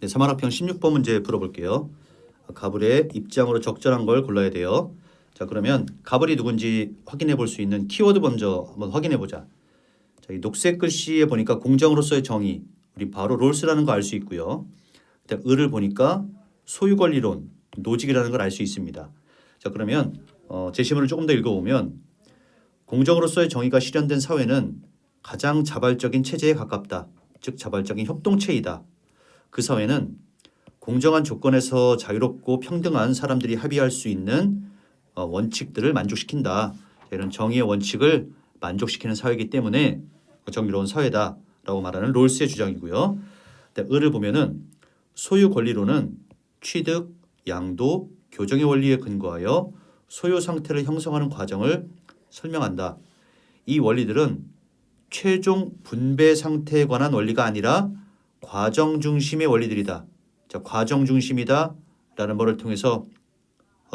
네, 3학평 16번 문제 풀어볼게요. 가불의 입장으로 적절한 걸 골라야 돼요. 자, 그러면 가불이 누군지 확인해 볼 수 있는 키워드 먼저 한번 확인해 보자. 자, 이 녹색 글씨에 보니까 공정으로서의 정의, 우리 바로 롤스라는 거 알 수 있고요. 일단 을을 보니까 소유 권리론, 노직이라는 걸 알 수 있습니다. 자, 그러면 제시문을 조금 더 읽어보면 공정으로서의 정의가 실현된 사회는 가장 자발적인 체제에 가깝다. 즉 자발적인 협동체이다. 그 사회는 공정한 조건에서 자유롭고 평등한 사람들이 합의할 수 있는 원칙들을 만족시킨다. 이런 정의의 원칙을 만족시키는 사회이기 때문에 정의로운 사회다라고 말하는 롤스의 주장이고요. 을을 보면은 소유 권리론은 취득, 양도, 교정의 원리에 근거하여 소유 상태를 형성하는 과정을 설명한다. 이 원리들은 최종 분배 상태에 관한 원리가 아니라 과정 중심의 원리들이다. 자, 과정 중심이다라는 말을 통해서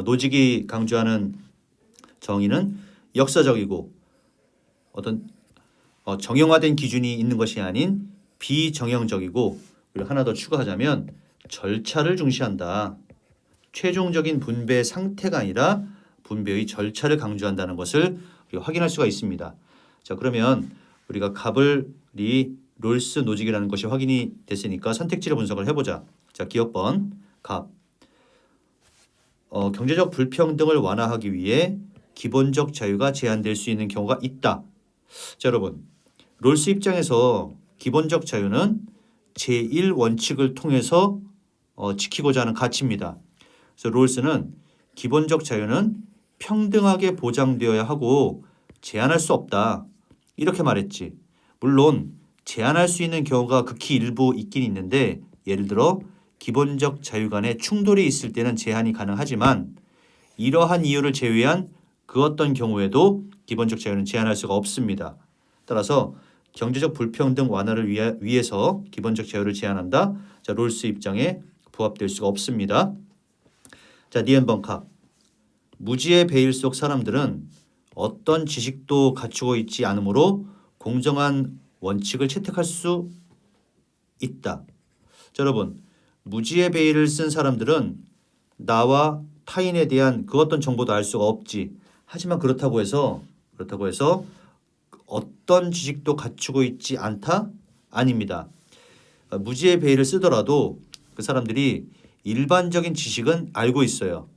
노직이 강조하는 정의는 역사적이고 어떤 정형화된 기준이 있는 것이 아닌 비정형적이고, 그리고 하나 더 추가하자면 절차를 중시한다. 최종적인 분배 상태가 아니라 분배의 절차를 강조한다는 것을 우리가 확인할 수가 있습니다. 자, 그러면 우리가 갑을이 롤스 노직이라는 것이 확인이 됐으니까 선택지를 분석을 해보자. 자, 기억번 갑. 경제적 불평등을 완화하기 위해 기본적 자유가 제한될 수 있는 경우가 있다. 자, 여러분, 롤스 입장에서 기본적 자유는 제1원칙을 통해서 지키고자 하는 가치입니다. 그래서 롤스는 기본적 자유는 평등하게 보장되어야 하고 제한할 수 없다. 이렇게 말했지. 물론 제한할 수 있는 경우가 극히 일부 있긴 있는데, 예를 들어 기본적 자유 간에 충돌이 있을 때는 제한이 가능하지만 이러한 이유를 제외한 그 어떤 경우에도 기본적 자유는 제한할 수가 없습니다. 따라서 경제적 불평등 완화를 위해서 기본적 자유를 제한한다. 자, 롤스 입장에 부합될 수가 없습니다. 자, 니은번캅. 무지의 베일 속 사람들은 어떤 지식도 갖추고 있지 않으므로 공정한 원칙을 채택할 수 있다. 자, 여러분, 무지의 베일을 쓴 사람들은 나와 타인에 대한 그 어떤 정보도 알 수가 없지. 하지만 그렇다고 해서 어떤 지식도 갖추고 있지 않다? 아닙니다. 무지의 베일을 쓰더라도 그 사람들이 일반적인 지식은 알고 있어요.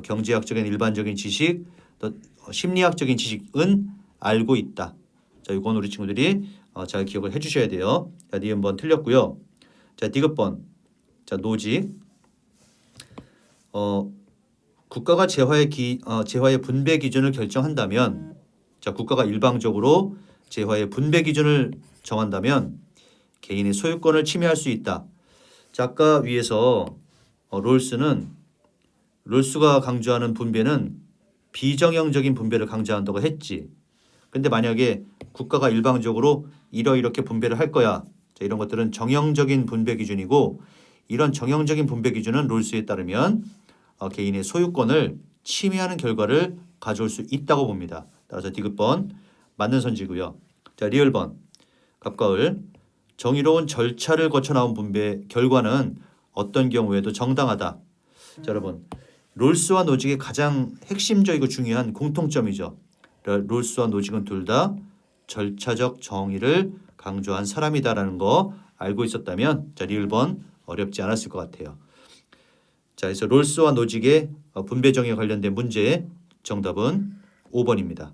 경제학적인 일반적인 지식, 또 심리학적인 지식은 알고 있다. 자, 이건 우리 친구들이 잘 기억을 해주셔야 돼요. 자, 니은번 틀렸고요. 자, 디귿번. 자, 노직. 국가가 재화의 분배 기준을 결정한다면, 자, 국가가 일방적으로 재화의 분배 기준을 정한다면 개인의 소유권을 침해할 수 있다. 자, 아까 위에서 롤스가 강조하는 분배는 비정형적인 분배를 강조한다고 했지. 근데 만약에 국가가 일방적으로 이렇게 분배를 할 거야. 자, 이런 것들은 정형적인 분배 기준이고, 이런 정형적인 분배 기준은 롤스에 따르면 개인의 소유권을 침해하는 결과를 가져올 수 있다고 봅니다. 따라서 디귿번 맞는 선지고요. 자, 리을번 갑과 을. 정의로운 절차를 거쳐 나온 분배 결과는 어떤 경우에도 정당하다. 자, 여러분, 롤스와 노직의 가장 핵심적이고 중요한 공통점이죠. 롤스와 노직은 둘 다 절차적 정의를 강조한 사람이다라는 거 알고 있었다면, 자, 리을번 어렵지 않았을 것 같아요. 자, 그래서 롤스와 노직의 분배 정의에 관련된 문제 정답은 5번입니다.